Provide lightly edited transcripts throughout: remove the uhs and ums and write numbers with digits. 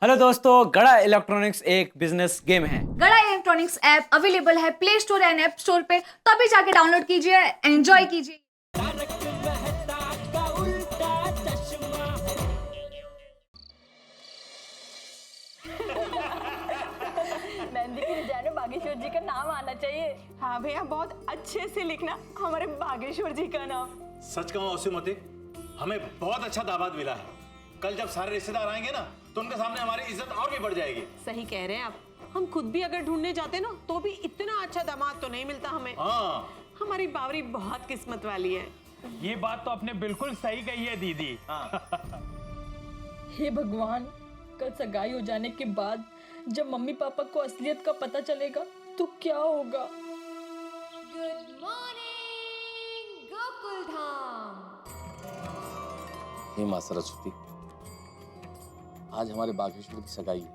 Hello दोस्तों, गड़ा electronics एक बिजनेस गेम है। गड़ा इलेक्ट्रॉनिक्स ऐप अवेलेबल है play store and app store पे, तो अभी जाके डाउनलोड कीजिए, एंजॉय कीजिए। मेहंदी की डिजाइन में बागेश्वर जी का नाम आना चाहिए। हाँ भैया, बहुत अच्छे से लिखना हमारे बागेश्वर जी का नाम। सच कहूं औसीमती, हमें बहुत अच्छा दामाद मिला है। कल जब सारे रिश्तेदार आएंगे ना, तो उनके सामने हमारी इज्जत और भी बढ़ जाएगी। सही कह रहे हैं आप। हम खुद भी अगर ढूंढने जाते ना तो भी इतना अच्छा दामाद तो नहीं मिलता हमें। हाँ, हमारी बावरी बहुत किस्मत वाली है। ये बात तो आपने बिल्कुल सही कही है दीदी। हे भगवान, कल सगाई हो जाने के बाद जब मम्मी पापा को असलियत का पता चलेगा तो क्या होगा। Good morning Gokul Dham. हे माँ सरस्वती, आज हमारे बागेश्वर की सगाई है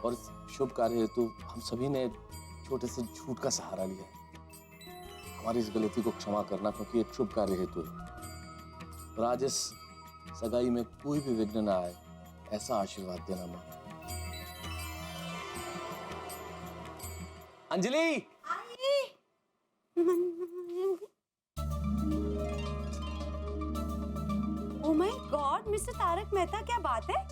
और इस शुभ कार्य हेतु हम सभी ने छोटे से झूठ का सहारा लिया है। हमारी इस गलती को क्षमा करना, क्योंकि एक शुभ कार्य हेतु है। और आज इस सगाई में कोई भी विघ्न ना आए, ऐसा आशीर्वाद देना माँ। Anjali, oh my God, mister Tarak Mehta, क्या बात है?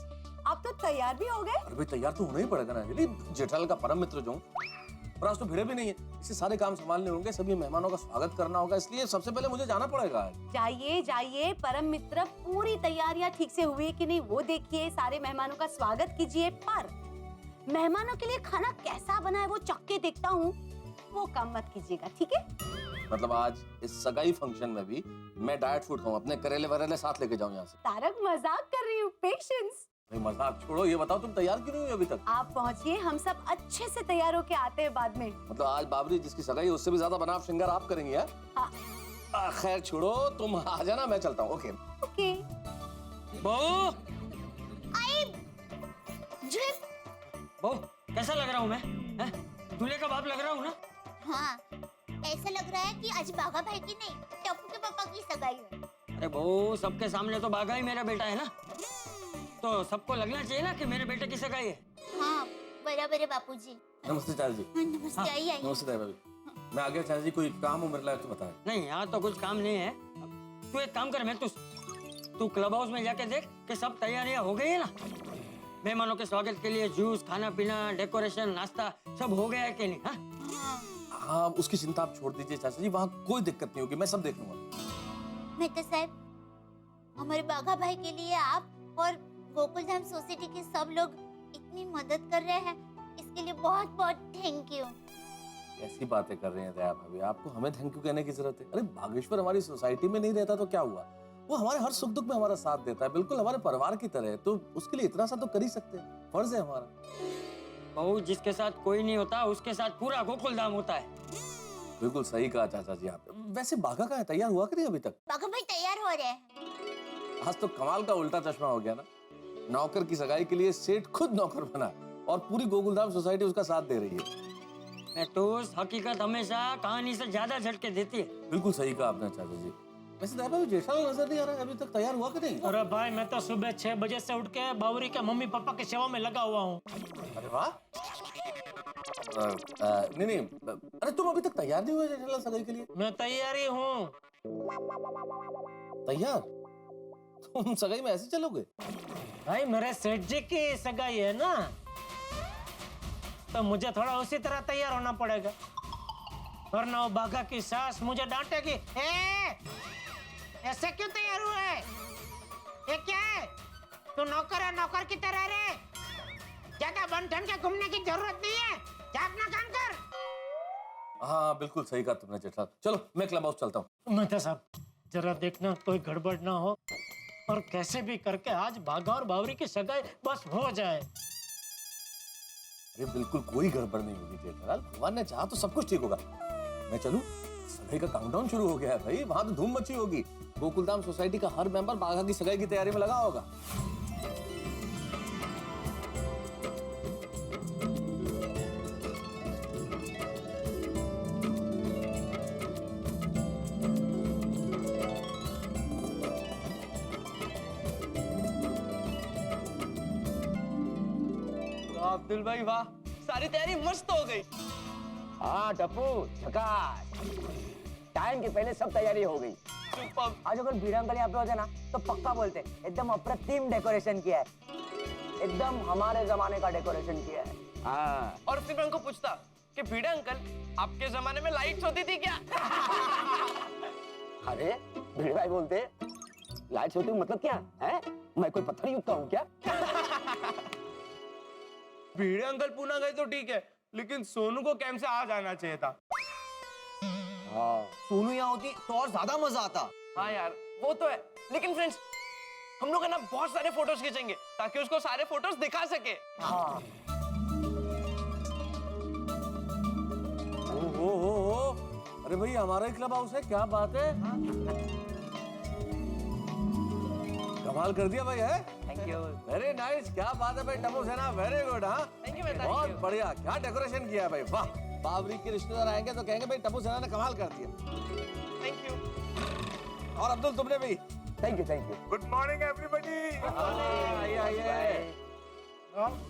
आप तो तैयार भी हो गए? अरे भाई, तैयार तो होना ही पड़ेगा ना अंजलि, जेठालाल का परम मित्र जो हूं। और आज तो भिड़े भी नहीं है, इसे सारे काम संभालने होंगे, सभी मेहमानों का स्वागत करना होगा, इसलिए सबसे पहले मुझे जाना पड़ेगा। जाइए जाइए परम मित्र, पूरी तैयारियां ठीक से हुई कि नहीं वो देखिए, सारे मेहमानों का स्वागत कीजिए। पर मेहमानों के लिए खाना कैसा बना है वो चख के देखता हूँ, वो काम मत कीजिएगा, ठीक है? मतलब आज इस सगाई फंक्शन में भी मैं डाइट फूड खाऊं, अपने करेले वरेले साथ लेके जाऊं यहाँ से। तारक, मजाक कर रही हूँ, पेशेंस। भाई मजाक छोड़ो, ये बताओ तुम तैयार क्यों नहीं हुई अभी तक? आप पहुँचिए, हम सब अच्छे से तैयार होके आते हैं बाद में। मतलब आज बाबरी जिसकी सगाई है उससे भी ज्यादा बनाव श्रृंगार आप करेंगी? है हाँ। खैर छोड़ो, तुम आ जाना, मैं चलता हूँ। Okay okay. बहू, बहू, कैसा लग रहा हूँ मैं? दूल्हे का बाप लग रहा हूँ ना? हाँ, ऐसा लग रहा है कि आज बाघा भाई की नहीं, टप्पू के पापा की सगाई है। अरे बहू, सबके सामने तो बाघा ही मेरा बेटा है ना, तो सबको लगना चाहिए ना कि मेरे बेटे की सगाई है। हाँ, बराबर है बापूजी। नमस्ते चाचा जी। हाँ, नमस्ते, आइए आइए। नमस्ते ताई भाभी। मैं आ गया चाचा जी, कोई काम हो मेरे लायक तो बताएं। नहीं, यहाँ तो कुछ काम नहीं है। तू एक काम कर, मैं तू क्लब हाउस में जाके देख कि सब तैयारियां हो गई है ना। मेहमानों के स्वागत के लिए जूस, खाना पीना, डेकोरेशन, नाश्ता सब हो गया है कि नहीं? हाँ, हाँ, उसकी चिंता आप छोड़ दीजिए चाचा जी, वहाँ कोई दिक्कत नहीं होगी, मैं सब देख लूंगा। मेहता साहब, हमारे बाघा भाई के लिए आप और गोकुलधाम सोसाइटी के सब लोग इतनी मदद कर रहे हैं, इसके लिए बहुत बहुत थैंक यू। ऐसी बातें कर रहे हैं दया भाभी, आपको हमें थैंक यू कहने की जरूरत है? अरे बागेश्वर हमारी सोसाइटी में नहीं रहता तो क्या हुआ, वो हमारे हर सुख दुख में हमारा साथ देता है, बिल्कुल हमारे परिवार की तरह है, तो उसके लिए इतना सा तो कर ही सकते हैं, फर्ज है हमारा। बहू, जिसके साथ कोई नहीं होता उसके साथ पूरा गोकुलधाम होता है। बिल्कुल सही कहा चाचा जी आपने। वैसे बाघा का है, तैयार हुआ कि नहीं अभी तक? बाघा भाई तैयार हो रहे हैं। आज तो कमाल का उल्टा चश्मा हो गया ना, नौकर की सगाई के लिए सेठ खुद नौकर बना और पूरी गोकुलधाम सोसाइटी उसका साथ दे रही है। मैं तो हकीकत हमेशा कहानी से ज्यादा झटके देती है। बिल्कुल सही कहा आपने चाचा जी। वैसे दया भाभी, जेठालाल नजर नहीं आ रहा है, अभी तक तैयार हुआ कि नहीं? अरे भाई, मैं तो सुबह 6 बजे से उठ के बावरी के मम्मी पापा की सेवा में लगा हुआ हूँ। अरे वाह। नहीं, अरे तुम अभी तक तैयार नहीं हुए जेठालाल सगाई के लिए? मैं तैयारी हूँ। तैयार? तुम सगाई में ऐसे चलोगे? भाई, मेरे सेठ जी की सगाई है ना, तो मुझे थोड़ा उसी तरह तैयार होना पड़ेगा, वरना वो बाघा की सास मुझे डांटेगी। ऐसे क्यों तैयार हुआ है? ये क्या है? तू नौकर है, नौकर की तरह रहे, ज्यादा बन ठन के घूमने की जरूरत नहीं है, जा अपना काम कर। हाँ बिल्कुल सही कहा तुमने जेठालाल। चलो मैं क्लब हाउस चलता हूँ। मेहता साहब, जरा देखना कोई गड़बड़ ना हो, और कैसे भी करके आज बाघा और बावरी की सगाई बस हो जाए। अरे बिल्कुल कोई गड़बड़ नहीं होगी जेठालाल, भगवान ने चाहा तो सब कुछ ठीक होगा। मैं चलूं? सगाई का काउंटडाउन शुरू हो गया है भाई, वहां तो धूम मची होगी। गोकुलधाम सोसाइटी का हर मेंबर बाघा की सगाई की तैयारी में लगा होगा। अब्दुल भाई वाह, सारी तैयारी मस्त हो गई। हाँ टप्पू झकास, टाइम के पहले सब तैयारी हो गई। आज अगर भीड़ अंकल यहाँ पे होते ना तो पक्का बोलते एकदम अप्रतिम डेकोरेशन किया है, एकदम हमारे जमाने का डेकोरेशन किया है। हाँ। और फिर मैं उनको पूछता कि भीड़ा अंकल आपके जमाने में लाइट्स होती थी क्या? अरे भीड़ भाई बोलते लाइट्स होती मतलब क्या है? मैं कोई पत्थर युग का हूँ क्या? भीड़े अंकल पूना गए तो ठीक है, लेकिन सोनू को कैंप से आ जाना चाहिए था। सोनू यहाँ होती तो और ज्यादा मजा आता। हाँ यार वो तो है, लेकिन फ्रेंड्स हम लोग है ना बहुत सारे फोटोज खींचेंगे ताकि उसको सारे फोटोज दिखा सके। हाँ। ओ, अरे भाई हमारा ही क्लब हाउस है, क्या बात है? कमाल कर दिया भाई, है? Thank you. वेरी नाइस, क्या बात है भाई टप्पू सेना, वेरी गुड। हाँ थैंक यू, बहुत बढ़िया, क्या डेकोरेशन किया है भाई, वाह। बाबरी के रिश्तेदार आएंगे तो कहेंगे भाई टप्पू सेना ने कमाल कर दिया। Thank you. और अब्दुल तुमने भी। Thank you. Good morning everybody. आइए आइए।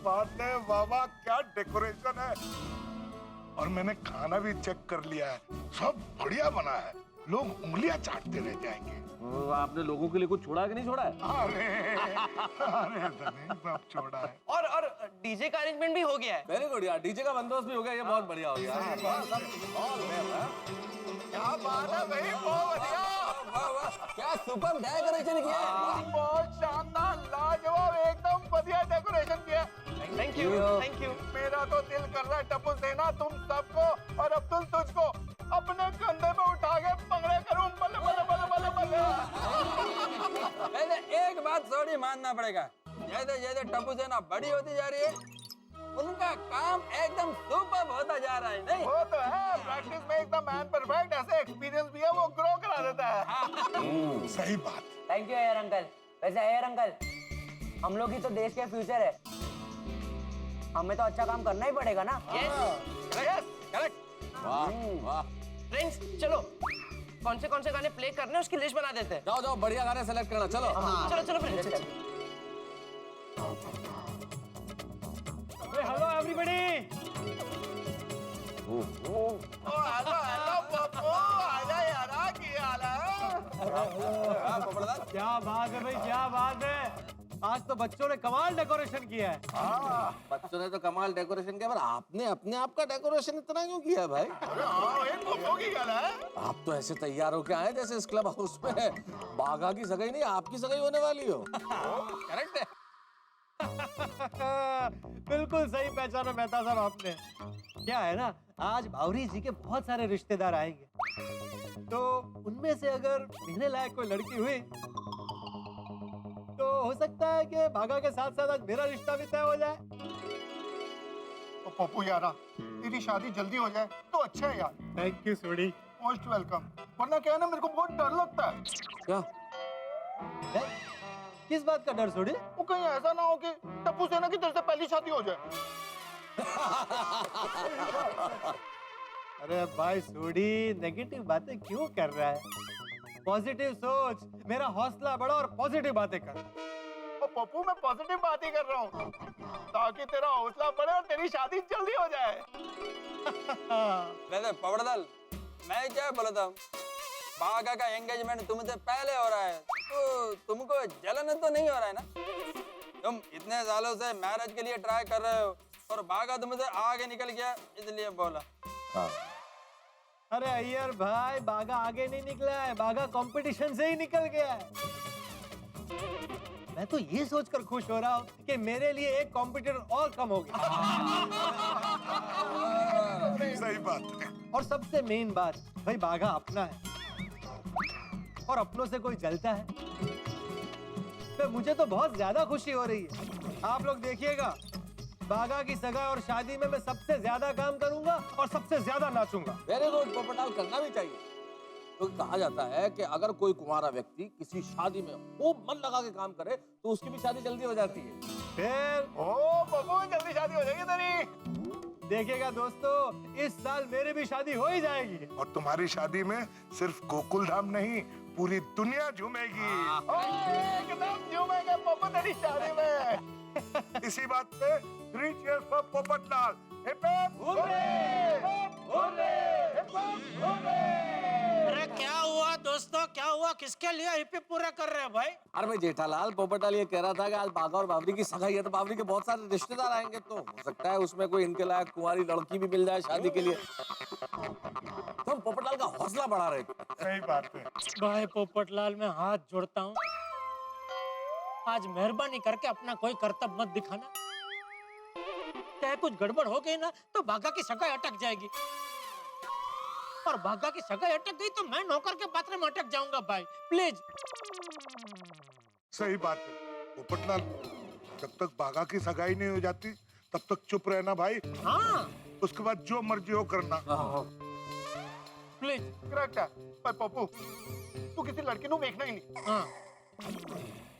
बात है बाबा, क्या डेकोरेशन है। और मैंने खाना भी चेक कर लिया है, सब बढ़िया बना है, लोग उंगलियां चाटते रह जाएंगे। आपने लोगों के लिए कुछ छोड़ा कि नहीं छोड़ा है? अरे सब छोड़ा है। और डीजे का अरेंजमेंट भी हो गया है। वेरी गुड यार, डीजे का बंदोबस्त भी हो गया, ये बहुत बढ़िया हो गया। क्या बात है भाई, बहुत बढ़िया। क्या सुपर डेकोरेशन किया है, बहुत शानदार, लाजवाब, एकदम बढ़िया डेकोरेशन किया। Thank you, thank you. मेरा तो दिल कर रहा है टप्पू सेना तुम सबको और अब्दुल तुझको अपने कंधे में उठा के पंगड़े करूं, बल्ले बल्ले बल्ले बल्ले बल्ले। एक बात थोड़ी मानना पड़ेगा, जैसे जैसे टप्पू सेना बड़ी होती जा रही है उनका काम एकदम सुपर होता जा रहा है। नहीं वो तो है, प्रैक्टिस में एकदम मैन परफेक्ट, ऐसे एक्सपीरियंस भी है वो ग्रो करा देता है। सही बात। Thank you air uncle. वैसे एयर अंकल, हम लोग ही तो देश के फ्यूचर है, हमें तो अच्छा काम करना ही पड़ेगा ना। Yes correct. वाह वाह। फ्रेंड्स चलो, कौन से गाने प्ले करने हैं उसकी लिस्ट बना देते हैं। जाओ जाओ, बढ़िया गाने सेलेक्ट करना, चलो। चलो चलो friends. Hello everybody. Hello hello Pappu, आजा यार, क्या हाल है? क्या बात है भाई, क्या बात है, आज तो बच्चों ने कमाल डेकोरेशन किया है। बच्चों ने तो कमाल डेकोरेशन किया, पर आपने अपने आप का डेकोरेशन इतना क्यों किया है भाई? आप तो ऐसे तैयार होके आए जैसे इस क्लब हाउस में बाघा की सगाई नहीं, आपकी सगाई होने वाली हो। करेक्ट है। बिल्कुल सही पहचाना मेहता साहब आपने। क्या है ना, आज बावरी जी के बहुत सारे रिश्तेदार आएंगे, तो उनमें से अगर मिलने लायक कोई लड़की हुई तो हो सकता है कि बाघा के साथ साथ आज मेरा रिश्ता भी तय हो जाए। पप्पू यारा, तेरी शादी जल्दी हो जाए तो अच्छा है यार। Thank you Sodhi. Most welcome. वरना क्या है ना, मेरे को बहुत डर लगता है। क्या? किस बात का डर सोडी? वो कहीं ऐसा ना हो कि टप्पू सेना की तरफ से पहली शादी हो जाए। अरे भाई सोडी, नेगेटिव बातें क्यों कर रहा है? पॉजिटिव सोच, मेरा हौसला बढ़ा और पॉजिटिव बातें कर। और पप्पू मैं पॉजिटिव बात ही कर रहा हूँ, ताकि तेरा हौसला बढ़े और तेरी शादी जल्दी हो जाए। वैसे पवड़दल, मैं क्या बोला था, बाघा का एंगेजमेंट तुमसे पहले हो रहा है तो तुमको जलन तो नहीं हो रहा है ना? तुम इतने सालों से मैरिज के लिए ट्राई कर रहे हो और बाघा तुमसे आगे निकल गया, इसलिए बोला। हाँ। अरे अय्यर भाई, बाघा आगे नहीं निकला है, बाघा कंपटीशन से ही निकल गया है। मैं तो ये सोचकर खुश हो रहा हूँ कि मेरे लिए एक कॉम्पिटिटर और कम हो गया। सही बात है। और सबसे मेन बात, भाई बाघा अपना है और अपनों से कोई जलता है तो मुझे तो बहुत ज्यादा खुशी हो रही है। आप लोग देखिएगा, बाघा की सगाई और शादी में मैं सबसे ज्यादा काम करूंगा और सबसे ज्यादा नाचूंगा। वेरी गुड पोपटलाल, करना भी चाहिए। तो कहा जाता है कि अगर कोई कुंवारा व्यक्ति किसी शादी में खूब मन लगा के काम करे तो उसकी भी शादी जल्दी हो जाती है। फिर ओ बबू, जल्दी शादी हो जाएगी तेरी। देखिएगा दोस्तों, इस साल मेरी भी शादी हो ही जाएगी। और तुम्हारी शादी में सिर्फ गोकुल धाम नहीं, पूरी दुनिया झूमेगी। एकदम झूमेंगे पप्पू तेरी शादी में। इसी बात पे 3 cheers for Popatlal. Hip hip hurray! Hurray! Hip hip hurray! अरे क्या हुआ दोस्तों, क्या हुआ? किसके लिए हिप्पी पूरा कर रहे हैं भाई? अरे भाई जेठालाल, पोपटलाल ये कह रहा था कि आज बाघा और बावरी की सगाई है, तो बावरी के बहुत सारे रिश्तेदार आएंगे, तो हो सकता है उसमें कोई इनके लायक कुंवारी लड़की भी मिल जाए शादी के लिए। तो हम पोपटलाल का हौसला बढ़ा रहे थे। सही बात है। भाई पोपटलाल, मैं हाथ जोड़ता हूँ, आज मेहरबानी करके अपना कोई कर्तव्य मत दिखाना। चाहे कुछ गड़बड़ हो गई ना तो बाघा की सगाई अटक जाएगी, और बाघा की सगाई अटक गई तो मैं नौकर के पात्र में अटक जाऊंगा भाई, प्लीज। सही बात है पोपटलाल, जब तक बाघा की सगाई नहीं हो जाती तब तक चुप रहना भाई। हाँ, उसके बाद जो मर्जी हो करना। प्लीज। करेक्ट है पर पप्पू, तू किसी लड़की को देखना ही नहीं। हाँ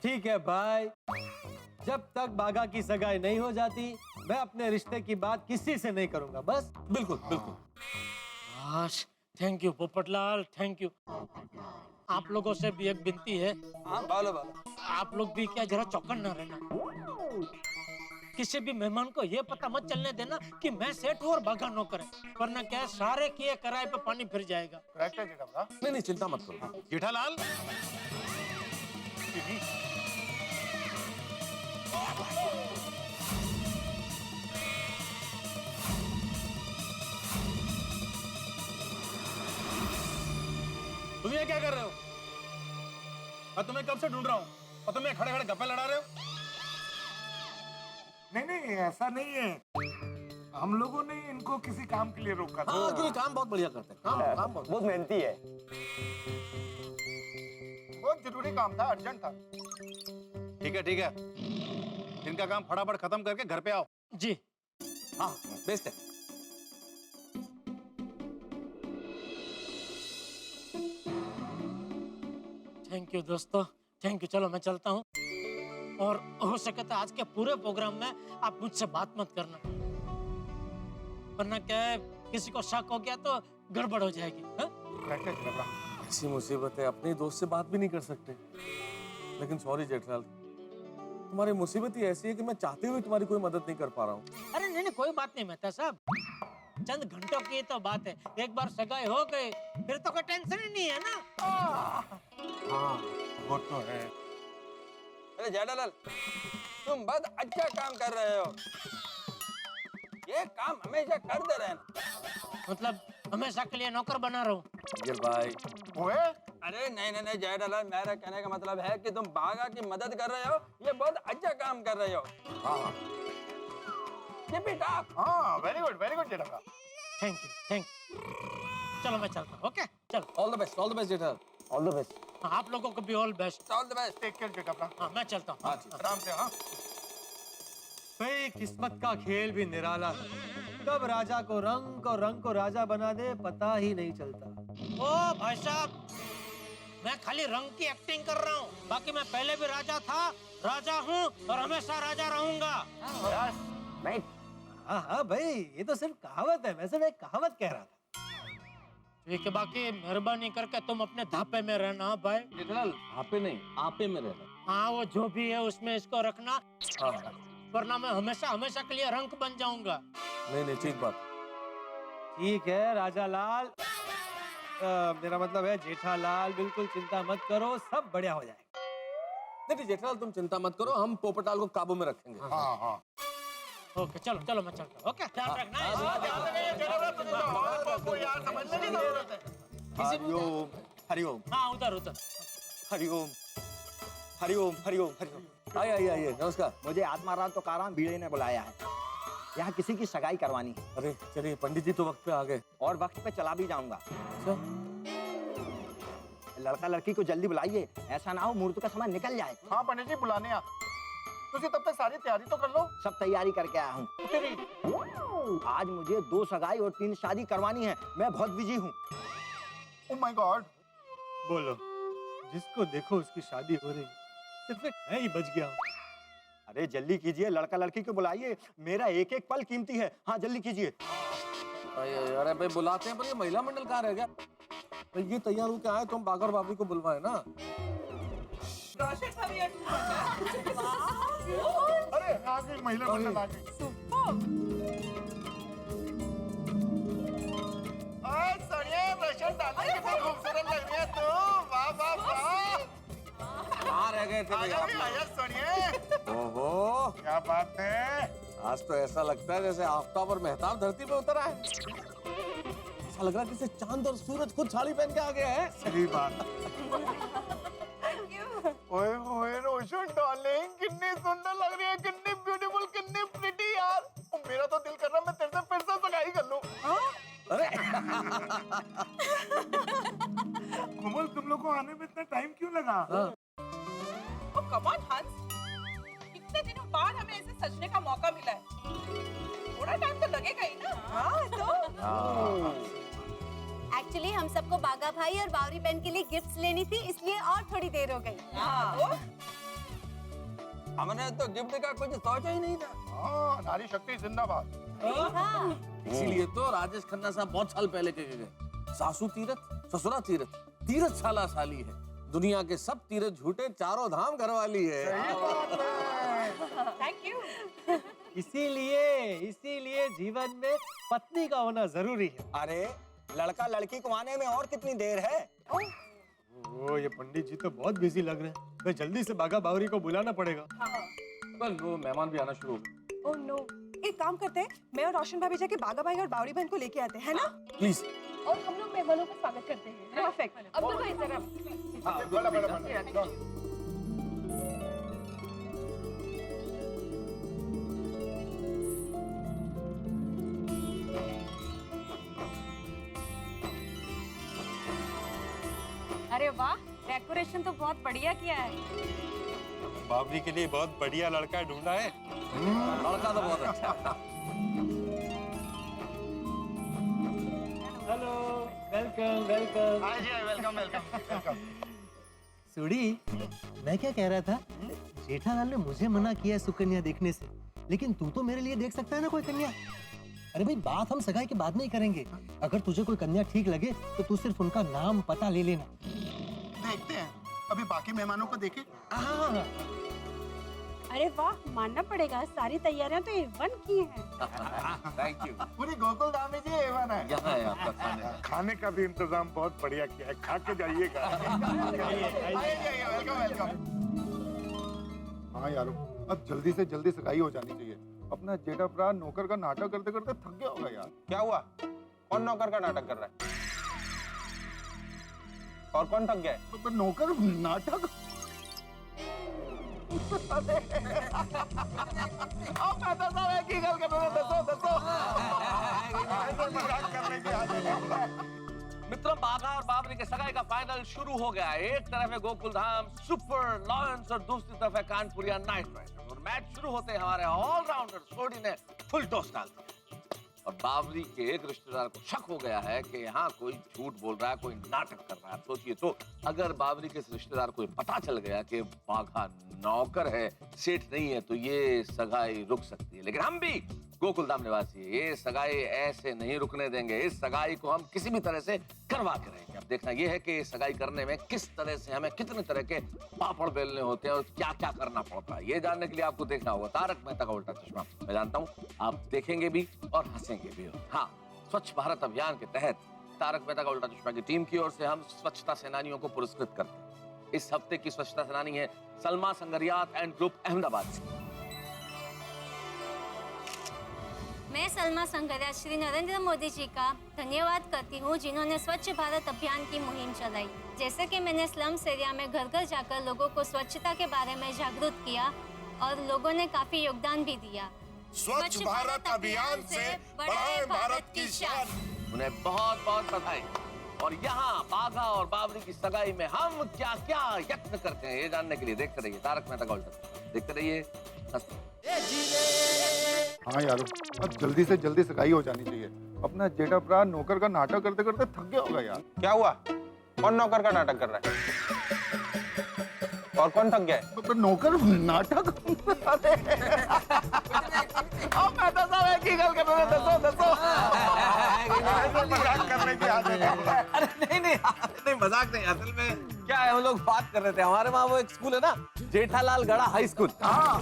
ठीक है भाई, जब तक बाघा की सगाई नहीं हो जाती मैं अपने रिश्ते की बात किसी से नहीं करूंगा, बस। बिल्कुल बिल्कुल। Thank you Popatlal, thank you. आप लोगों से भी एक विनती है। हाँ बोलो बोलो। आप लोग भी क्या जरा चौकन ना रहना, किसी भी मेहमान को ये पता मत चलने देना कि मैं सेठ हूँ और बाघा नौकर है, वरना क्या है, सारे किए कराए पे पानी फिर जाएगा। करेक्ट है जेठालाल। नहीं नहीं, चिंता मत करो जेठालाल। तुम ये क्या कर रहे हो? मैं तुम्हें कब से ढूंढ रहा हूँ और तुम खड़े खड़े गप्पे लड़ा रहे हो। नहीं नहीं, ऐसा नहीं है, हम लोगों ने इनको किसी काम के लिए रोका था। हाँ, क्योंकि काम बहुत बढ़िया करते हैं। काम बहुत मेहनती है। बहुत जरूरी काम था, अर्जेंट था। ठीक है, इनका काम फटाफट खत्म करके घर पे आओ। जी हाँ, बेस्ट है। थैंक यू दोस्तों, थैंक यू। चलो मैं चलता हूँ, और हो सके तो आज के पूरे प्रोग्राम में आप मुझसे बात मत करना, वरना क्या है, किसी को शक हो गया तो गड़बड़ हो जाएगी। ऐसी मुसीबत है, अपने दोस्त से बात भी नहीं कर सकते। लेकिन सॉरी जेठालाल, तुम्हारी मुसीबत ही ऐसी है कि मैं चाहते हुए तुम्हारी कोई मदद नहीं कर पा रहा हूँ। अरे नहीं, कोई बात नहीं मेहता साहब, चंद घंटों की तो बात है, एक बार सगाई हो गई फिर तो कोई टेंशन ही नहीं है ना। हाँ वो तो है। अरे जेठालाल, तुम बहुत अच्छा काम कर रहे हो, ये काम हमेशा करते रहना। मतलब हमेशा के लिए नौकर बना रहा हूँ? भाई अरे नहीं जेठालाल, मेरा कहने का मतलब है कि तुम बाघा की मदद कर रहे हो, ये बहुत अच्छा काम कर रहे हो। हाँ Keep it up. हाँ, very good Jethalal. Thank you. चलो मैं चलता हूँ। ओके चलो। All the best Jethalal. All the best. आप लोगों को भी all best. All the best. Take care Jethalal. हाँ मैं चलता हूँ। आराम से। हाँ भाई किस्मत का खेल भी निराला है, कब राजा को रंग और रंग को राजा बना दे पता ही नहीं चलता। ओ भाई साहब, मैं खाली रंग की एक्टिंग कर रहा हूँ, बाकी मैं पहले भी राजा था, राजा हूँ और हमेशा राजा रहूंगा। नहीं, हाँ भाई, ये तो सिर्फ कहावत है, मैं सिर्फ एक कहावत कह रहा था। ठीक है, बाकी मेहरबानी करके तुम अपने धापे में रहना भाई। जेठालाल, आपे नहीं, आपे में रहना। हाँ वो जो भी है उसमें इसको रखना, हाँ। वरना मैं हमेशा के लिए रंग बन जाऊंगा। नहीं ठीक बात। ठीक है राजा लाल, मेरा मतलब है जेठालाल, बिल्कुल चिंता मत करो, सब बढ़िया हो जाएगा। नहीं जेठालाल, तुम चिंता मत करो, हम पोपटाल को काबू में रखेंगे। हाँ। ओके चलो मैं चलता हूँ। ओके ध्यान रखना। हरिओम। हाँ उधर। हरिओम। आइए नमस्कार। मुझे आत्माराम तो काराम भीड़े ने बुलाया है, यहाँ किसी की सगाई करवानी है। अरे चलिए, पंडित जी तो वक्त पे आ गए। और वक्त पे चला भी जाऊंगा। लड़का लड़की को जल्दी बुलाइए, ऐसा ना हो मुहूर्त का समय निकल जाए। हाँ पंडित जी, बुलाने आ, तुझे तब तक सारी तैयारी तो कर लो। सब तैयारी करके आया हूँ। आज मुझे 2 सगाई और 3 शादी करवानी है, मैं बहुत बिजी हूँ। ओह माय गॉड। बोलो, जिसको देखो उसकी शादी हो रही, सिर्फ मैं ही बच गया हूँ। अरे जल्दी कीजिए, लड़का लड़की को बुलाइए, मेरा एक एक पल कीमती है। हाँ जल्दी कीजिए। अरे भाई बुलाते हैं, पर ये महिला मंडल कहाँ रह गया? भाई ये तैयार होके आए तो हम बाघा और बावरी को बुलवाए ना। अरे आ गई महिला मंडल आ गई। सोनिया ब्रशर डालने के बाद खूबसूरत लग रही है तू। वाह वाह वाह। कहाँ रह गए थे भैया? आजा सोनिया। ओहो, क्या बात है? आज तो ऐसा लगता है जैसे आफ्ताब और मेहताब धरती पे उतर आए। ऐसा लग रहा है जैसे चांद और सूरज खुद साड़ी पहन के आ गए हैं। सही बात। ओए ओए रोशन डार्लिंग, कितनी सुंदर लग रही है, कितनी ब्यूटीफुल, कितनी प्रिटी यार। मेरा तो दिल कर रहा है मैं तेरे से फिर से सगाई कर लूं। अरे कोमल, तुम लोग को आने में इतना टाइम क्यों लगा? कम ऑन हंस, कितने दिनों बाद हमें ऐसे सजने का मौका मिला है, थोड़ा टाइम तो लगेगा ही ना। हाँ तो एक्चुअली हम सबको बागा भाई और बावरी बहन के लिए गिफ्ट्स लेनी थी, इसलिए और थोड़ी देर हो गई। हमने तो गिफ्ट का कुछ सोचा ही नहीं था। हाँ, नारी शक्ति जिंदाबाद। हाँ। इसीलिए तो राजेश खन्ना साहब बहुत साल पहले कहे गए, सासू तीरथ ससुरा तीरथ, तीरथ साला साली है, दुनिया के सब तीरथ झूठे, चारों धाम घरवाली है। Thank you. इसीलिए जीवन में पत्नी का होना जरूरी है। अरे लड़का लड़की को आने में और कितनी देर है? ओ, ये पंडित जी तो बहुत बिजी लग रहे हैं। मैं जल्दी से बागा बावरी को बुलाना पड़ेगा। बस वो मेहमान भी आना शुरू हो गए। ओह नो, एक काम करते हैं, मैं और रोशन भाभी जाके बागा भाई और बावरी बहन को लेके आते हैं, है ना? प्लीज। और हम लोग मेहमानों का स्वागत करते हैं। परफेक्ट। अब्दुल भाई जरा बड़ा अरे वाह, डेकोरेशन तो बहुत बढ़िया किया है। बावरी के लिए बहुत बढ़िया लड़का ढूंढा है। लड़का तो बहुत अच्छा। Hello, welcome welcome. हाँ जी, वेलकम वेलकम। सुड़ी, मैं क्या कह रहा था, जेठालाल ने मुझे मना किया है सुकन्या देखने से, लेकिन तू तो मेरे लिए देख सकता है ना कोई कन्या। अरे भाई, बात हम सगाई के बाद में ही करेंगे। अगर तुझे कोई कन्या ठीक लगे तो तू सिर्फ उनका नाम पता ले लेना। देखते हैं, अभी बाकी मेहमानों को देखे। हाँ। अरे वाह, मानना पड़ेगा, सारी तैयारियां तो A1 की हैं। Thank you. पूरी गोकुल धाम में जी A1 है। यहाँ है आपका खाने। खाने का भी इंतजाम बहुत बढ़िया किया है, खा के जाइएगा। आइए, वेलकम वेलकम। हाँ यारो, अब जल्दी से जल्दी सगाई हो जानी चाहिए। अपना जेठाप्रा नौकर का नाटक करते करते थक गया होगा यार। क्या हुआ? कौन नौकर का नाटक कर रहा है? और कौन थक गया है? तो नौकर नाटक। मित्रों, बाघा और बावरी के सगाई का फाइनल शुरू हो गया है। एक तरफ है गोकुल धाम सुपर लॉयंस और दूसरी तरफ है कानपुरिया नाइट राइडर्स। और मैच शुरू होते ही हमारे ऑलराउंडर सोडी ने फुल टॉस डाल दिया और बावरी के एक रिश्तेदार को शक हो गया है कि यहाँ कोई झूठ बोल रहा है, कोई नाटक कर रहा है। सोचिए तो, अगर बावरी के इस रिश्तेदार को पता चल गया कि बाघा नौकर है, सेठ नहीं है, तो ये सगाई रुक सकती है। लेकिन हम भी गोकुलधाम निवासी है, ये सगाई ऐसे नहीं रुकने देंगे। इस सगाई को हम किसी भी तरह से करवा के रहेंगे। अब देखना ये है कि सगाई करने में किस तरह से हमें कितने तरह के पापड़ बेलने होते हैं और क्या क्या करना पड़ता है, ये जानने के लिए आपको देखना होगा तारक मेहता का उल्टा चश्मा। मैं जानता हूँ आप देखेंगे भी और हंसेंगे भी। हाँ, स्वच्छ भारत अभियान के तहत तारक मेहता का उल्टा चश्मा की टीम की ओर से हम स्वच्छता सेनानियों को पुरस्कृत करते हैं। इस हफ्ते की स्वच्छता सेनानी है सलमा संगरियात एंड ग्रुप अहमदाबाद से। मैं सलमा संगरिया श्री नरेंद्र मोदी जी का धन्यवाद करती हूँ, जिन्होंने स्वच्छ भारत अभियान की मुहिम चलाई। जैसे कि मैंने स्लम्स एरिया में घर घर जाकर लोगों को स्वच्छता के बारे में जागरूक किया और लोगों ने काफी योगदान भी दिया। स्वच्छ भारत अभियान से बढ़ाए भारत की शान। उन्हें बहुत बहुत बधाई। और यहाँ बाघा और बावरी की सगाई में हम क्या क्या यत्न करते हैं, ये जानने के लिए देखते रहिए तारक मेहता का उल्टा। देखते रहिए। हाँ यारो, अब जल्दी से जल्दी सगाई हो जानी चाहिए। अपना जेठाप्रा नौकर का नाटक करते करते थक गया होगा यार। क्या हुआ? कौन नौकर का नाटक कर रहा है? और कौन थक गया है? तो नौकर नाटक। अब मैं तो सब एक ही गल कर रहा हूं, दसो। मजाक करने की आदत है। अरे नहीं नहीं, नहीं मजाक नहीं, असल में क्या है, हम लोग बात कर रहे थे, हमारे वहाँ वो एक स्कूल है ना, जेठालाल गढ़ा हाई स्कूल। हाँ,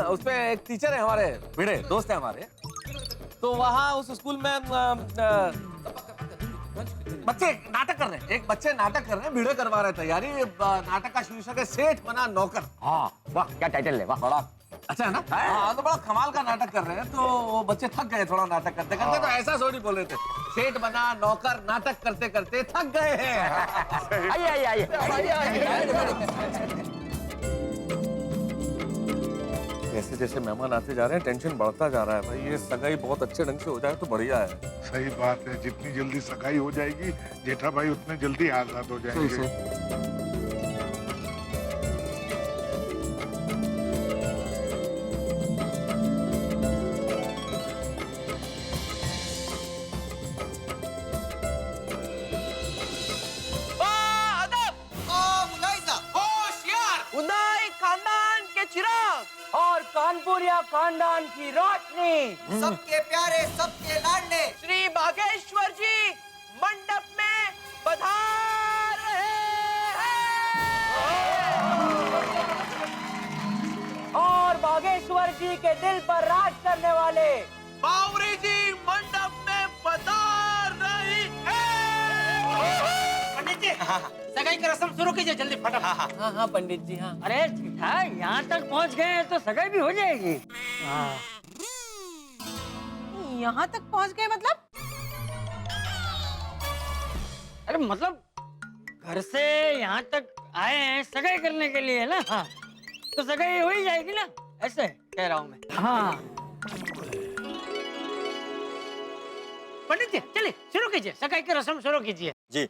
उसमें एक टीचर है हमारे, भिड़े दोस्त है हमारे, तो वहाँ उस स्कूल में बच्चे नाटक कर रहे हैं, एक बच्चे नाटक कर रहे हैं, भिड़े करवा रहे हैं तैयारी। नाटक का शीर्षक है सेठ बना नौकर। हाँ वाह, क्या टाइटल है, वाह। बड़ा अच्छा है ना? हाँ, तो बड़ा कमाल का नाटक कर रहे हैं, तो वो बच्चे थक गए थोड़ा नाटक करते करते, तो ऐसा थोड़ी बोल रहे थे, सेठ बना नौकर, नाटक करते करते थक गए हैं। आइए आइए आइए। जैसे जैसे मेहमान आते जा रहे हैं टेंशन बढ़ता जा रहा है भाई, ये सगाई बहुत अच्छे ढंग से हो जाए तो बढ़िया है। सही बात है, जितनी जल्दी सगाई हो जाएगी जेठा भाई उतने जल्दी आजाद हो जाएंगे। उदय खानदान के चिराग और कानपुरिया खानदान की रोशनी, सबके प्यारे सबके लाडले श्री बागेश्वर जी मंडप में पधार रहे हैं। और बागेश्वर जी के दिल पर राज करने वाले बावरी जी मंडप में पधार रही है। पंडित जी, सगाई की रस्म शुरू कीजिए जल्दी फटाफट। हाँ हाँ पंडित जी, हाँ। अरे ठीठा, यहाँ तक पहुँच गए तो सगाई भी हो जाएगी। यहाँ तक पहुँच गए मतलब? अरे मतलब घर से यहाँ तक आए हैं सगाई करने के लिए ना, हाँ, तो सगाई हो ही जाएगी ना, ऐसे कह रहा हूँ मैं। हाँ पंडित जी चलिए शुरू कीजिए, सगाई की रस्म शुरू कीजिए। जी।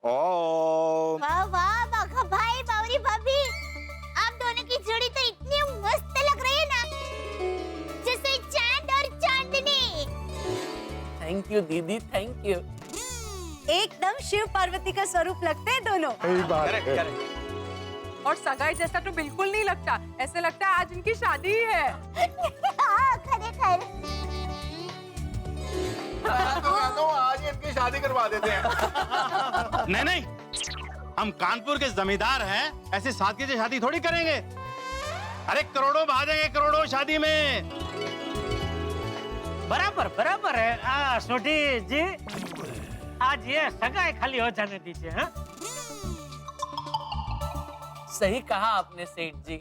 वाह वाह बाघा भाई, बावरी भाभी, आप दोनों की जोड़ी तो इतनी मस्त लग रही है ना, जैसे चांद और चांदनी। थैंक यू दीदी, थैंक यू। एकदम शिव पार्वती का स्वरूप लगते हैं दोनों। सही बात है। और सगाई जैसा तो बिल्कुल नहीं लगता, ऐसे लगता है आज इनकी शादी ही है। हाँ, खरेखर। तो आज इनकी शादी करवा देते हैं। नहीं नहीं, हम कानपुर के जमींदार हैं, ऐसे सादगी से शादी थोड़ी करेंगे। अरे करोड़ों बहा देंगे, करोड़ों शादी में। बराबर बराबर है सोटी जी, आज ये सगाई खाली हो जाने दीजिए। हाँ, सही कहा आपने सेठ जी।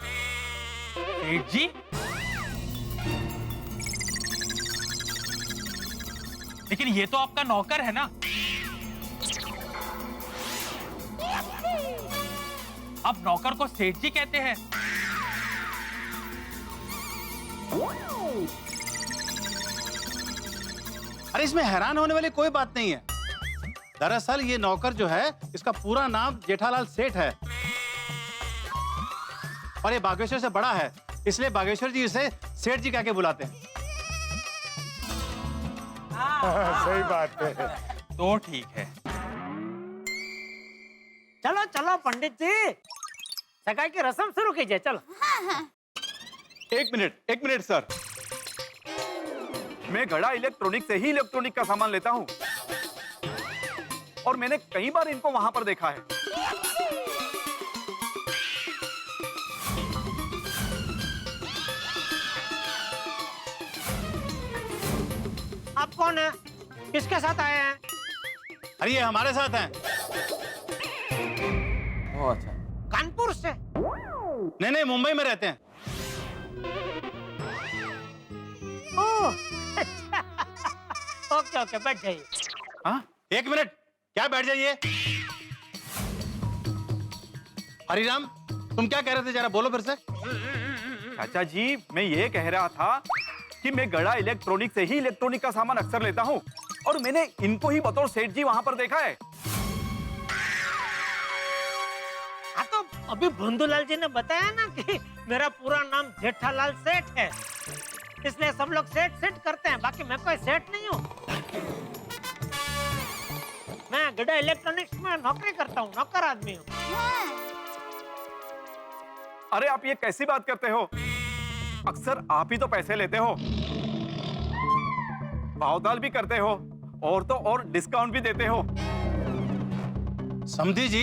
सेठ जी, लेकिन ये तो आपका नौकर है ना। अब नौकर को सेठ जी कहते हैं। अरे इसमें हैरान होने वाली कोई बात नहीं है। दरअसल ये नौकर जो है, इसका पूरा नाम जेठालाल सेठ है और ये बागेश्वर से बड़ा है, इसलिए बागेश्वर जी इसे सेठ जी कह के बुलाते हैं। सही बात है। तो ठीक है। चलो चलो पंडित जी, सगाई की रस्म शुरू कीजिए, चलो। एक मिनट सर, मैं गढ़ा इलेक्ट्रॉनिक से ही इलेक्ट्रॉनिक का सामान लेता हूँ और मैंने कई बार इनको वहां पर देखा है। आप कौन है, किसके साथ आए हैं? अरे ये हमारे साथ हैं। ओह अच्छा, कानपुर से? नहीं मुंबई में रहते हैं। ओह, अच्छा। ओके ओके, बैठ जाइए। हाँ, एक मिनट, क्या बैठ जाइए? हरिराम, तुम क्या कह रहे थे, जरा बोलो फिर से। चाचा जी, मैं ये कह रहा था कि मैं गढ़ा इलेक्ट्रॉनिक से ही इलेक्ट्रॉनिक का सामान अक्सर लेता हूँ और मैंने इनको ही बतौर सेठ जी वहां पर देखा है। हाँ, तो अभी भुंदूलाल जी ने बताया ना कि मेरा पूरा नाम जेठालाल सेठ है, इसलिए सब लोग सेठ सेठ करते हैं, बाकी मैं कोई सेठ नहीं हूँ। मैं गढ़ा इलेक्ट्रॉनिक्स में नौकरी करता हूँ, नौकर आदमी हूँ। अरे आप ये कैसी बात करते हो? अक्सर आप ही तो पैसे लेते हो, भावताल भी करते हो और तो और डिस्काउंट भी देते हो। समधी जी,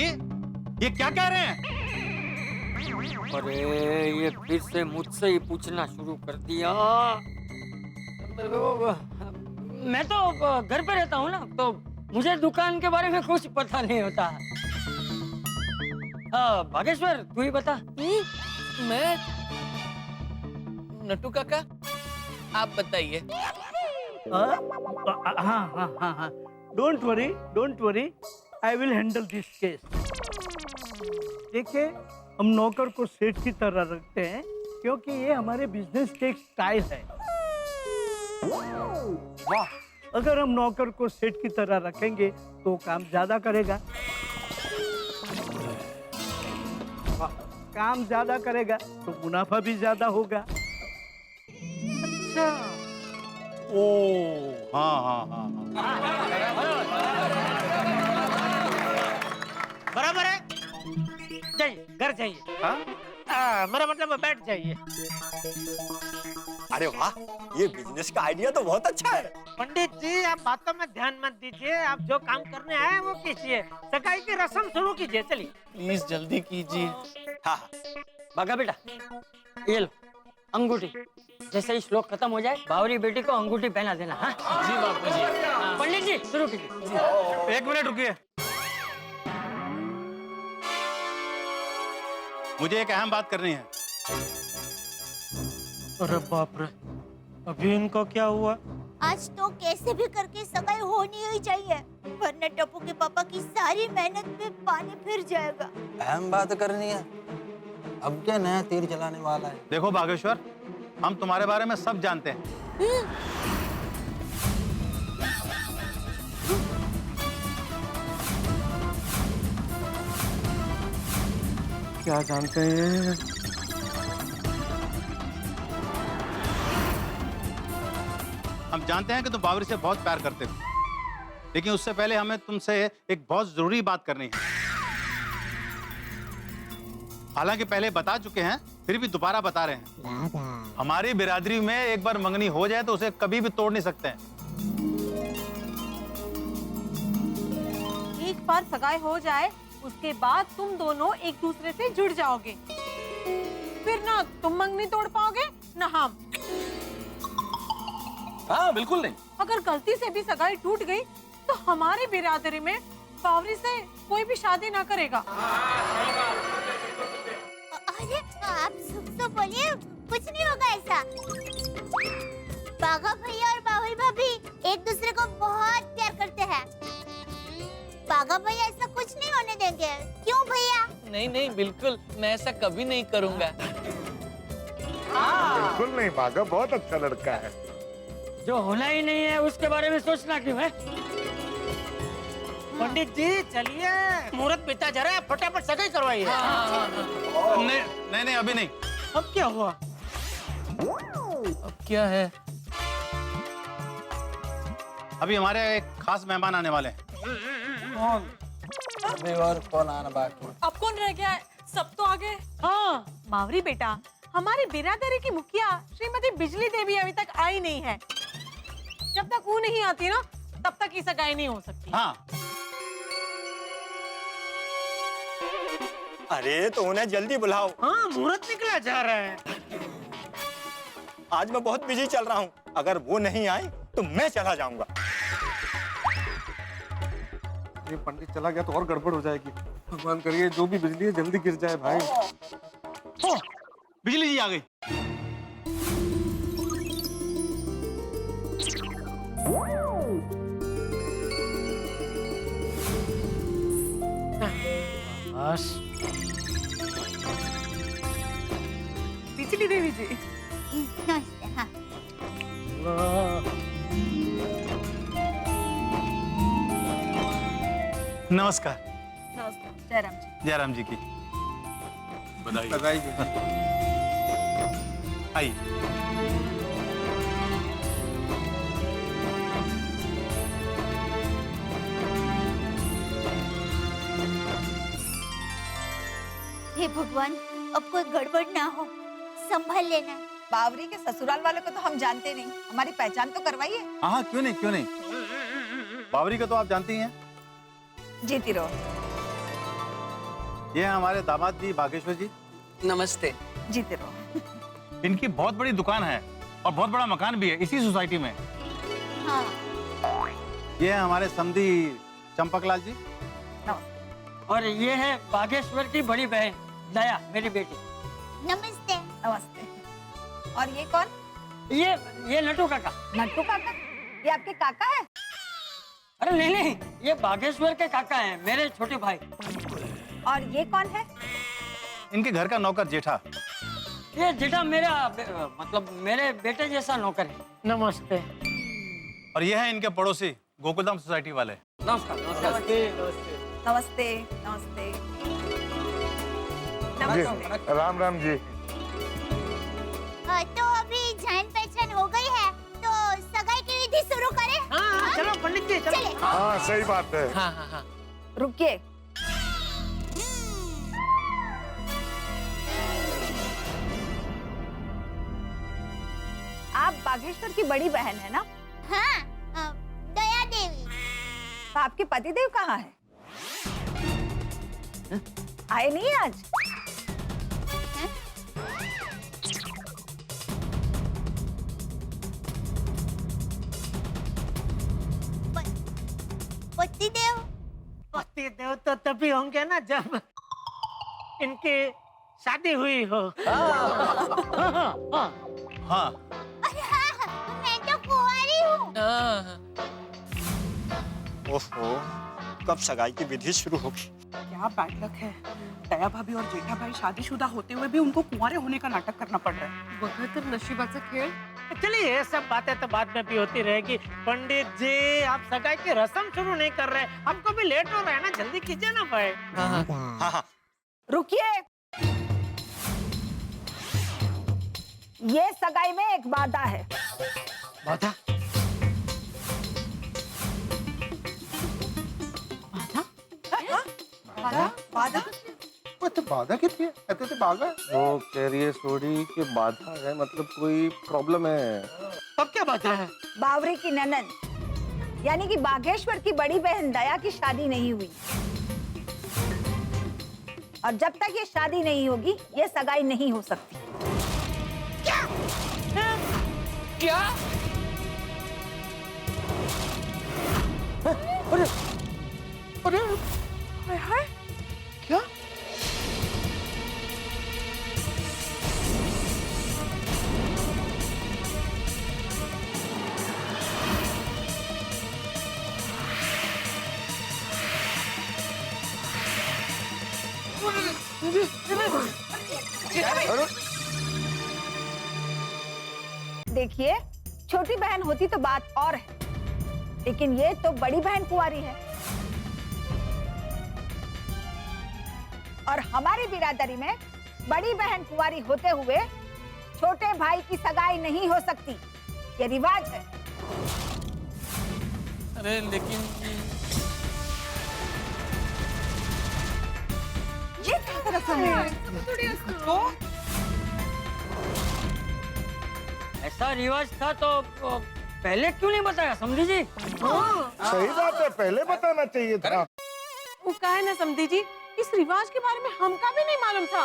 ये क्या कह रहे हैं? अरे ये फिर से मुझसे ही पूछना शुरू कर दिया। मैं तो घर पे रहता हूँ ना, तो मुझे दुकान के बारे में कुछ पता नहीं होता। भागेश्वर तू ही बता। मैं नट्टू काका, आप बताइए। हाँ, don't worry, I will handle this case. देखिए, हम नौकर को सेठ की तरह रखते हैं क्योंकि ये हमारे बिजनेस के एक स्टाइल है। वाह, अगर हम नौकर को सेठ की तरह रखेंगे तो काम ज्यादा करेगा। काम ज्यादा करेगा तो मुनाफा भी ज्यादा होगा। अच्छा। ओ, हाँ। बराबर है। जाइए, घर जाइए। मेरा मतलब बैठ जाइए। अरे वाह, ये बिजनेस का आइडिया तो बहुत अच्छा है। पंडित जी, आप बातों में ध्यान मत दीजिए, आप जो काम करने आए वो कीजिए। सगाई की रस्म शुरू कीजिए, चलिए। प्लीज जल्दी कीजिए। हाँ, भागा बेटा, ये लो अंगूठी। जैसे ही श्लोक खत्म हो जाए, बावरी बेटी को अंगूठी पहना देना। हाँ जी बापू जी। पंडित जी शुरू कीजिए। 1 मिनट रुकिए, मुझे एक अहम बात करनी है। अरे बाप रे, अभी इनको क्या हुआ? आज तो कैसे भी करके सगाई होनी ही चाहिए, वरना टप्पू के पापा की सारी मेहनत में पानी फिर जाएगा। अहम बात करनी है, अब क्या नया तीर चलाने वाला है? देखो बागेश्वर, हम तुम्हारे बारे में सब जानते हैं। क्या जानते हैं? हम जानते हैं कि तुम बावरी से बहुत प्यार करते हो, लेकिन उससे पहले हमें तुमसे एक बहुत जरूरी बात करनी है। हालांकि पहले बता चुके हैं, फिर भी दोबारा बता रहे हैं। हमारी बिरादरी में एक बार मंगनी हो जाए तो उसे कभी भी तोड़ नहीं सकते हैं। एक बार सगाई हो जाए, उसके बाद तुम दोनों एक दूसरे से जुड़ जाओगे। फिर ना तुम मंगनी तोड़ पाओगे ना हम। हाँ बिल्कुल नहीं। अगर गलती से भी सगाई टूट गई तो हमारी बिरादरी में बावरी से कोई भी शादी ना करेगा। अरे आप तो बोलिए, कुछ नहीं होगा ऐसा। बाघा भैया और बावरी भाभी एक दूसरे को बहुत प्यार करते हैं। बाघा भैया ऐसा कुछ नहीं होने देंगे, क्यों भैया? नहीं, बिल्कुल मैं ऐसा कभी नहीं करूँगा। बिल्कुल नहीं, बाघा बहुत अच्छा लड़का है। जो होना ही नहीं है उसके बारे में सोचना क्यों है? पंडित जी चलिए, मुहूर्त बीता जा रहा है, फटाफट सगाई करवाइए। नहीं, अभी नहीं। अब क्या हुआ? अब क्या है? अभी हमारे एक खास मेहमान आने वाले हैं। कौन? अभी और कौन आना बाकी? अब कौन रह गया है? सब तो आ गए। हाँ, बावरी बेटा, हमारी बिरादरी की मुखिया श्रीमती बिजली देवी अभी तक आई नहीं है। जब तक वो नहीं आती ना, तब तक ये सगाई नहीं हो सकती। हाँ। अरे तो उन्हें जल्दी बुलाओ। हाँ, मुहूर्त निकला जा रहा है। आज मैं बहुत बिजी चल रहा हूँ, अगर वो नहीं आए तो मैं चला जाऊंगा। ये पंडित चला गया तो और गड़बड़ हो जाएगी। भगवान करिए जो भी बिजली है जल्दी गिर जाए भाई। बिजली जी आ गई। बस बिजली देवी जी। नमस्ते। हाँ। नमस्कार। नमस्कार, जयराम जी। जयराम जी की बधाई। आइए। हे भगवान, अब कोई गड़बड़ ना हो, संभाल लेना। बावरी के ससुराल वालों को तो हम जानते नहीं, हमारी पहचान तो करवाइए। हाँ, क्यों नहीं। बावरी का तो आप जानती ही हैं। जीती रहो। ये हैं हमारे दामाद जी बागेश्वर जी। नमस्ते। जीते रहो। इनकी बहुत बड़ी दुकान है और बहुत बड़ा मकान भी है इसी सोसाइटी में। हाँ। ये है हमारे समधी चंपकलाल जी। और ये है बागेश्वर की बड़ी बहन दया, मेरी बेटी। नमस्ते। नमस्ते। और ये कौन? ये नट्टू काका। नट्टू काका? ये आपके काका है? अरे नहीं नहीं, ये बागेश्वर के काका हैं, मेरे छोटे भाई। और ये कौन है? इनके घर का नौकर जेठा। ये जेठा मेरा मतलब मेरे बेटे जैसा नौकर है। नमस्ते। और ये है इनके पड़ोसी गोकुलधाम सोसाइटी वाले। नमस्कार। नमस्ते। नमस्ते। जी, राम राम जी। तो अभी जान पहचान हो गई है तो सगाई की विधि शुरू करें? हाँ, चलो पंडित जी चलो। हाँ सही बात है। हाँ हाँ हाँ। रुकिए। आप बागेश्वर की बड़ी बहन है ना? हाँ, दया देवी। तो आपके पतिदेव कहाँ है? आए नहीं आज? पतिदेव? पतिदेव तो तभी होंगे ना जब इनकी शादी हुई हो। हाँ। मैं तो कुंवारी हूँ। ओहो, कब सगाई की विधि शुरू होगी? क्या बैड लक है। दया भाभी और जेठा भाई शादीशुदा होते हुए भी उनको कुंवारे होने का नाटक करना पड़ रहा है। वक्त नसीबाचा खेल। चलिए ये सब बातें तो बाद में भी होती रहेगी। पंडित जी आप सगाई की रस्म शुरू नहीं कर रहे, हमको भी लेट हो रहा है ना, जल्दी कीजिए ना भाई। हाँ। रुकिए। ये सगाई में एक वादा है। वादा? वादा? तो बाधा कितनी है? कहते थे बाधा। वो कह रही है सोडी कि बाधा है, मतलब कोई प्रॉब्लम है। तब क्या बात है? बावरी की ननद यानी कि बागेश्वर की बड़ी बहन दया की शादी नहीं हुई और जब तक ये शादी नहीं होगी ये सगाई नहीं हो सकती। क्या? अरे हाय क्या? देखिए छोटी बहन होती तो बात और है, लेकिन ये तो बड़ी बहन कुंवारी है और हमारी बिरादरी में बड़ी बहन कुंवारी होते हुए छोटे भाई की सगाई नहीं हो सकती, ये रिवाज है। अरे लेकिन ये क्या रस्म है? तो ऐसा रिवाज था तो पहले क्यों नहीं बताया समझी जी? सही बात है, पहले बताना चाहिए था। वो कहा है ना समधी जी, इस रिवाज के बारे में हमका भी नहीं मालूम था,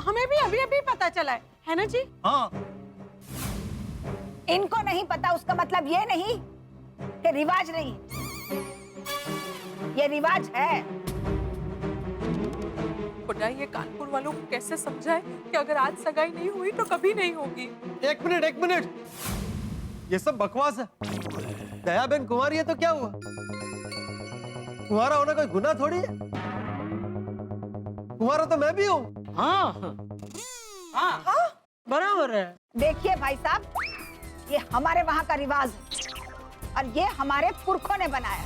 हमें भी अभी अभी पता चला है ना जी? हाँ। इनको नहीं पता उसका मतलब ये नहीं कि रिवाज नहीं, ये रिवाज है। खुदा ये कानपुर वालों को कैसे समझाए कि अगर आज सगाई नहीं हुई तो कभी नहीं होगी। एक मिनट, ये सब बकवास है। दया बहन कुंवारी है तो क्या हुआ? कुंवारा होना कोई गुनाह थोड़ी है। कुंवारा तो मैं भी हूँ। हाँ बराबर है। देखिए भाई साहब, ये हमारे वहाँ का रिवाज है और ये हमारे पुरखों ने बनाया।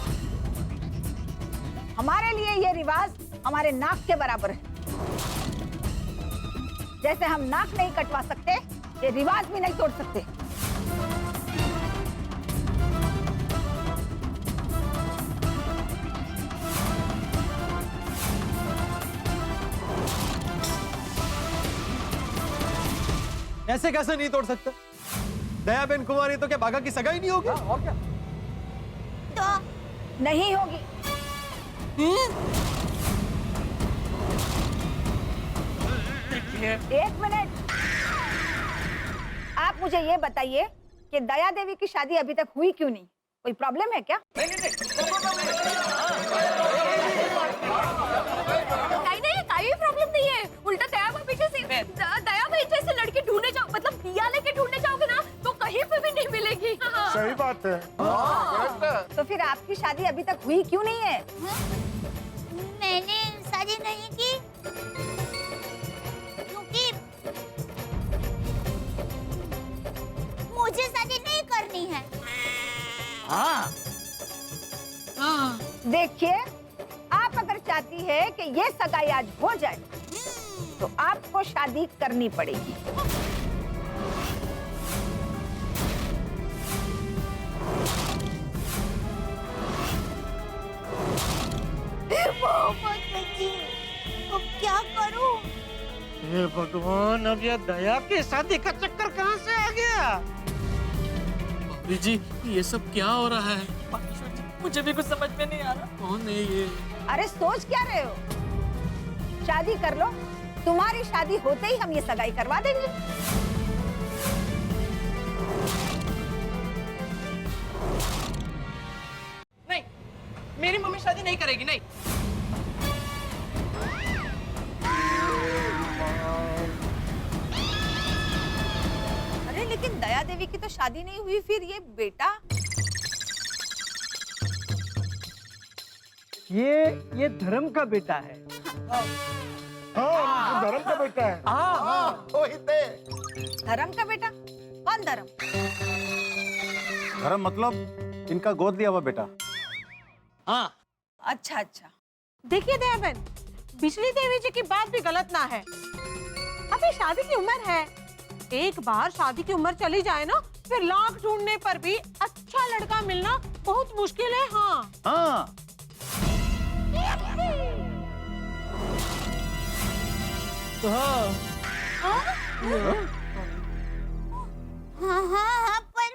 हमारे लिए ये रिवाज हमारे नाक के बराबर है। जैसे हम नाक नहीं कटवा सकते, ये रिवाज भी नहीं तोड़ सकते। ऐसे कैसे नहीं तोड़ सकते? दया बहन कुंवारी तो क्या बाघा की सगाई नहीं होगी? और क्या? तो नहीं होगी। एक मिनट, आप मुझे ये बताइए कि दया देवी की शादी अभी तक हुई क्यों नहीं? कोई प्रॉब्लम है क्या? नहीं, कोई प्रॉब्लम नहीं है। उल्टा दया भाभी जैसे लड़की ढूंढने जाओ, मतलब दिया लेके ढूंढने जाओगे ना तो कहीं पे भी नहीं मिलेगी। सही बात है। तो फिर आपकी शादी अभी तक हुई क्यों नहीं है? मैंने शादी नहीं की क्योंकि मुझे शादी नहीं करनी है। देखिए, आप अगर चाहती है कि ये सगाई आज हो जाए तो आपको शादी करनी पड़ेगी। अब क्या करूं? हे भगवान, अब ये दया की शादी का चक्कर कहाँ से आ गया? भाभी जी, ये सब क्या हो रहा है? मुझे भी कुछ समझ में नहीं आ रहा। कौन है ये? अरे सोच क्या रहे हो? शादी कर लो, तुम्हारी शादी होते ही हम ये सगाई करवा देंगे। नहीं, मेरी मम्मी शादी नहीं करेगी, नहीं। अरे लेकिन दया देवी की तो शादी नहीं हुई, फिर ये बेटा? ये धर्म का बेटा है। हाँ, धर्म का बेटा है। धर्म का बेटा? कौन धर्म? धर्म मतलब इनका गोद लिया हुआ बेटा। हाँ। अच्छा अच्छा, देखिए दया बहन, बिजली देवी जी की बात भी गलत ना है। अभी शादी की उम्र है, एक बार शादी की उम्र चली जाए ना, फिर लाख ढूंढने पर भी अच्छा लड़का मिलना बहुत मुश्किल है। हाँ हाँ, हाँ, पर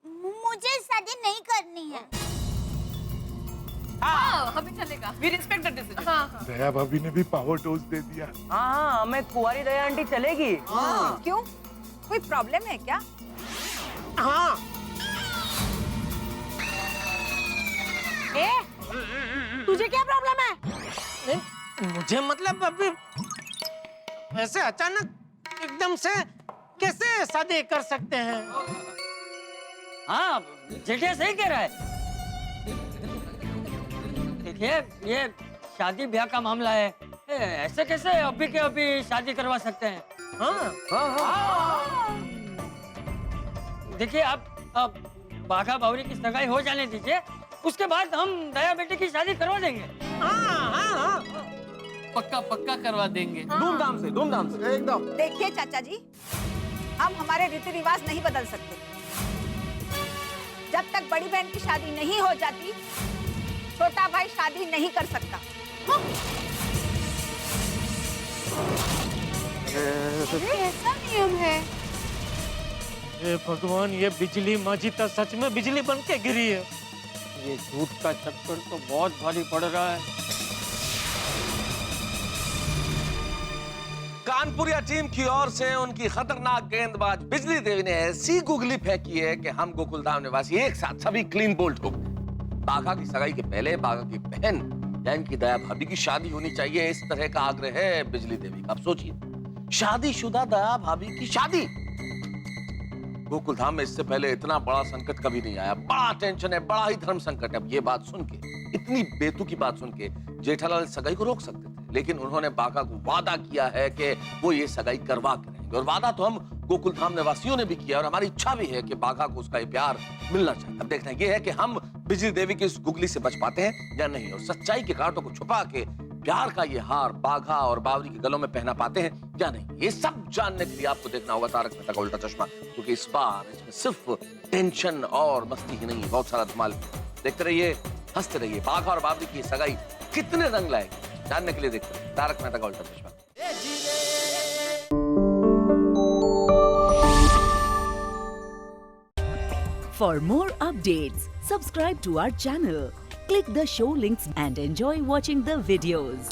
मुझे शादी नहीं करनी है। हमें चलेगा। We respect the decision. हाँ। दया भाभी ने भी पावर डोज दे दिया। हाँ, हमें कुंवारी दया आंटी चलेगी। क्यों? कोई प्रॉब्लम है क्या? हाँ। तुझे क्या प्रॉब्लम है? मुझे मतलब अभी ऐसे अचानक एकदम से कैसे शादी कर सकते हैं? हाँ, जेठिया सही कह रहा है। देखिए, ये शादी ब्याह का मामला है, ऐसे कैसे अभी के अभी शादी करवा सकते हैं? हाँ। देखिए, अब बाघा बावरी की सगाई हो जाने दीजिए, उसके बाद हम दया बेटे की शादी करवा देंगे। हाँ। पक्का करवा देंगे। धूमधाम से एकदम। देखिए चाचा जी, हम हमारे रीति रिवाज नहीं बदल सकते। जब तक बड़ी बहन की शादी नहीं हो जाती, छोटा भाई शादी नहीं कर सकता। ऐसा नियम है। हे भगवान, ये बिजली माझी तो सच में बिजली बन के गिरी है। ये झूठ का चक्कर तो बहुत भारी पड़ रहा है। कानपुरिया टीम की ओर से उनकी खतरनाक गेंदबाज बिजली देवी ने ऐसी गुगली फेंकी है कि हम गोकुलधाम निवासी एक साथ सभी क्लीन बोल्ड हो गए। बाघा की सगाई के पहले बाघा की बहन यानी कि दया भाभी की शादी होनी चाहिए, इस तरह का आग्रह है बिजली देवी का। अब सोचिए, शादीशुदा दया भाभी की शादी। गोकुलधाम में इससे पहले इतना बड़ा संकट कभी नहीं आया। बड़ा टेंशन है, बड़ा ही धर्म संकट है। अब ये बात सुन के, इतनी बेतुकी बात सुन के जेठालाल सगाई को रोक सकते थे, लेकिन उन्होंने बाघा को वादा किया है कि वो ये सगाई करवा के रहेंगे। और वादा तो हम गोकुलधाम निवासियों ने भी किया और हमारी इच्छा भी है कि बाघा को उसका ये प्यार मिलना चाहिए। अब देखना ये है कि हम बिजली देवी की इस गुगली से बच पाते हैं या नहीं, और सच्चाई के कांटों को छुपा के प्यार का ये हार बाघा और बावरी के गलों में पहना पाते हैं या नहीं। ये सब जानने के लिए आपको देखना होगा तारक मेहता का उल्टा चश्मा, क्योंकि इस बार इसमें सिर्फ टेंशन और मस्ती ही नहीं, बहुत सारा धमाल। देखते रहिए, हंसते रहिए। बाघा और बावरी की सगाई कितने रंग लाएगी, जानने के लिए देखते रहिए तारक मेहता का उल्टा चश्मा। For more updates, subscribe to our channel, click the show links and enjoy watching the videos.